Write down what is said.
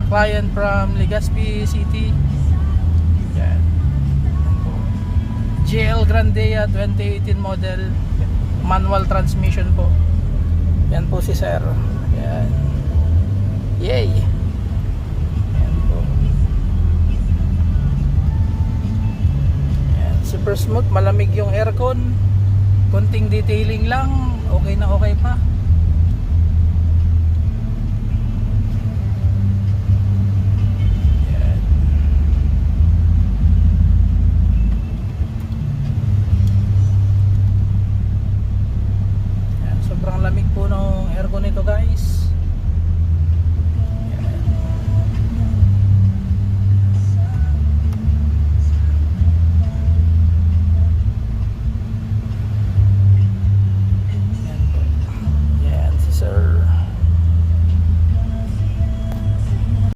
Client from Legazpi City. Yan. GL Grandea 2018 model, manual transmission po. Yan po si sir. Yan. Yay. Yan po. Yan. Super smooth, malamig yung aircon. Konting detailing lang, okay na okay pa.